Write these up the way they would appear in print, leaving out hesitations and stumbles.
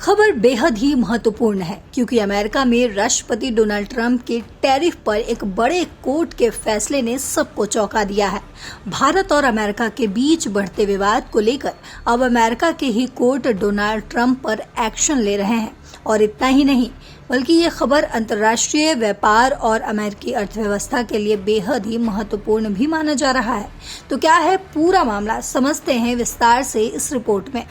खबर बेहद ही महत्वपूर्ण है क्योंकि अमेरिका में राष्ट्रपति डोनाल्ड ट्रंप के टैरिफ पर एक बड़े कोर्ट के फैसले ने सबको चौंका दिया है। भारत और अमेरिका के बीच बढ़ते विवाद को लेकर अब अमेरिका के ही कोर्ट डोनाल्ड ट्रंप पर एक्शन ले रहे हैं। और इतना ही नहीं बल्कि ये खबर अंतर्राष्ट्रीय व्यापार और अमेरिकी अर्थव्यवस्था के लिए बेहद ही महत्वपूर्ण भी माना जा रहा है। तो क्या है पूरा मामला, समझते हैं विस्तार से इस रिपोर्ट में।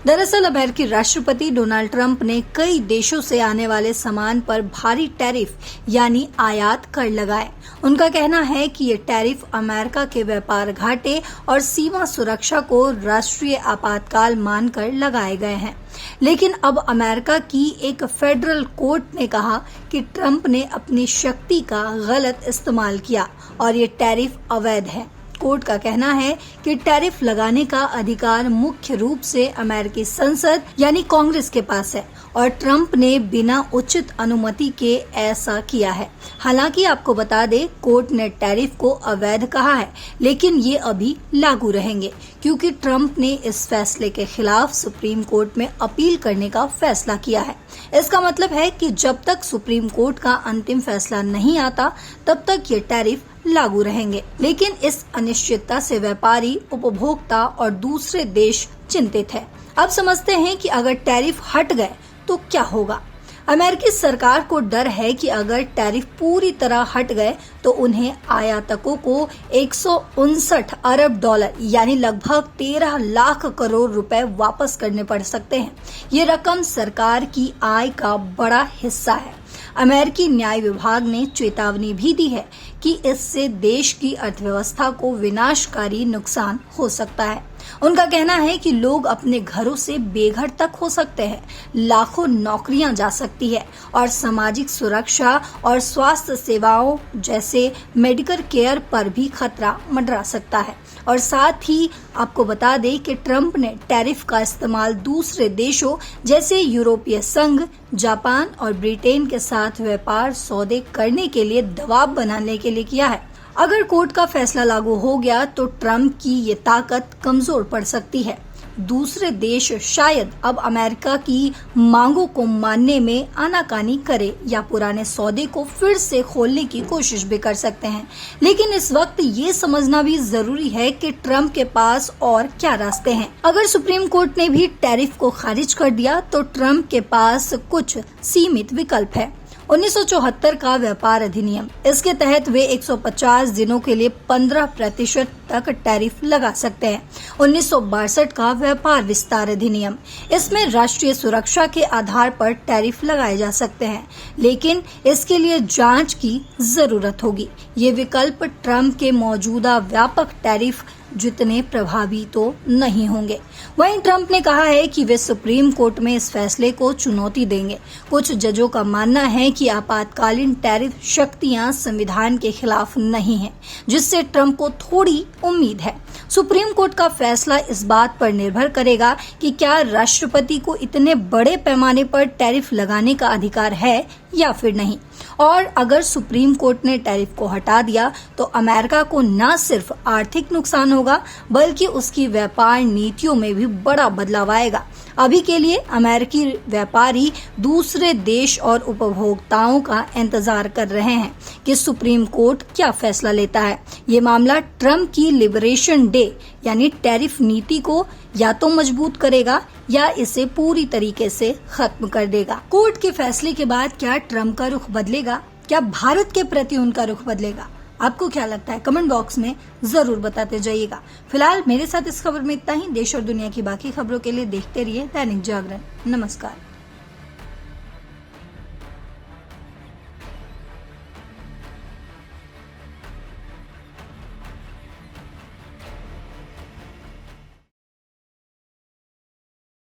दरअसल अमेरिकी राष्ट्रपति डोनाल्ड ट्रंप ने कई देशों से आने वाले सामान पर भारी टैरिफ यानी आयात कर लगाए। उनका कहना है कि ये टैरिफ अमेरिका के व्यापार घाटे और सीमा सुरक्षा को राष्ट्रीय आपातकाल मानकर लगाए गए हैं। लेकिन अब अमेरिका की एक फेडरल कोर्ट ने कहा कि ट्रंप ने अपनी शक्ति का गलत इस्तेमाल किया और ये टैरिफ अवैध है। कोर्ट का कहना है कि टैरिफ लगाने का अधिकार मुख्य रूप से अमेरिकी संसद यानी कांग्रेस के पास है और ट्रंप ने बिना उचित अनुमति के ऐसा किया है। हालांकि आपको बता दें, कोर्ट ने टैरिफ को अवैध कहा है, लेकिन ये अभी लागू रहेंगे क्योंकि ट्रंप ने इस फैसले के खिलाफ सुप्रीम कोर्ट में अपील करने का फैसला किया है। इसका मतलब है कि जब तक सुप्रीम कोर्ट का अंतिम फैसला नहीं आता तब तक ये टैरिफ लागू रहेंगे। लेकिन इस अनिश्चितता से व्यापारी, उपभोक्ता और दूसरे देश चिंतित हैं। अब समझते हैं कि अगर टैरिफ हट गए तो क्या होगा। अमेरिकी सरकार को डर है कि अगर टैरिफ पूरी तरह हट गए तो उन्हें आयातकों को 159 अरब डॉलर यानी लगभग 13 लाख करोड़ रुपए वापस करने पड़ सकते हैं। ये रकम सरकार की आय का बड़ा हिस्सा है। अमेरिकी न्याय विभाग ने चेतावनी भी दी है कि इससे देश की अर्थव्यवस्था को विनाशकारी नुकसान हो सकता है। उनका कहना है कि लोग अपने घरों से बेघर तक हो सकते हैं, लाखों नौकरियां जा सकती है और सामाजिक सुरक्षा और स्वास्थ्य सेवाओं जैसे मेडिकल केयर पर भी खतरा मंडरा सकता है। और साथ ही आपको बता दें कि ट्रंप ने टैरिफ का इस्तेमाल दूसरे देशों जैसे यूरोपीय संघ, जापान और ब्रिटेन के साथ व्यापार सौदे करने के लिए दबाव बनाने के लिए किया है। अगर कोर्ट का फैसला लागू हो गया तो ट्रंप की ये ताकत कमजोर पड़ सकती है। दूसरे देश शायद अब अमेरिका की मांगों को मानने में आनाकानी करे या पुराने सौदे को फिर से खोलने की कोशिश भी कर सकते हैं। लेकिन इस वक्त ये समझना भी जरूरी है कि ट्रंप के पास और क्या रास्ते हैं। अगर सुप्रीम कोर्ट ने भी टैरिफ को खारिज कर दिया तो ट्रंप के पास कुछ सीमित विकल्प है। 1974 का व्यापार अधिनियम, इसके तहत वे 150 दिनों के लिए 15% तक टैरिफ लगा सकते हैं। 1962 का व्यापार विस्तार अधिनियम, इसमें राष्ट्रीय सुरक्षा के आधार पर टैरिफ लगाए जा सकते हैं, लेकिन इसके लिए जांच की जरूरत होगी। ये विकल्प ट्रंप के मौजूदा व्यापक टैरिफ जितने प्रभावी तो नहीं होंगे। वहीं ट्रंप ने कहा है कि वे सुप्रीम कोर्ट में इस फैसले को चुनौती देंगे। कुछ जजों का मानना है कि आपातकालीन टैरिफ शक्तियां संविधान के खिलाफ नहीं है, जिससे ट्रंप को थोड़ी उम्मीद है। सुप्रीम कोर्ट का फैसला इस बात पर निर्भर करेगा कि क्या राष्ट्रपति को इतने बड़े पैमाने पर टैरिफ लगाने का अधिकार है या फिर नहीं। और अगर सुप्रीम कोर्ट ने टैरिफ को हटा दिया तो अमेरिका को न सिर्फ आर्थिक नुकसान होगा बल्कि उसकी व्यापार नीतियों में भी बड़ा बदलाव आएगा। अभी के लिए अमेरिकी व्यापारी दूसरे देश और उपभोक्ताओं का इंतजार कर रहे हैं कि सुप्रीम कोर्ट क्या फैसला लेता है। ये मामला ट्रंप की लिबरेशन डे यानी टैरिफ नीति को या तो मजबूत करेगा या इसे पूरी तरीके से खत्म कर देगा। कोर्ट के फैसले के बाद क्या ट्रंप का रुख बदलेगा? क्या भारत के प्रति उनका रुख बदलेगा? आपको क्या लगता है? कमेंट बॉक्स में जरूर बताते जाइएगा। फिलहाल मेरे साथ इस खबर में इतना ही। देश और दुनिया की बाकी खबरों के लिए देखते रहिए दैनिक जागरण। नमस्कार।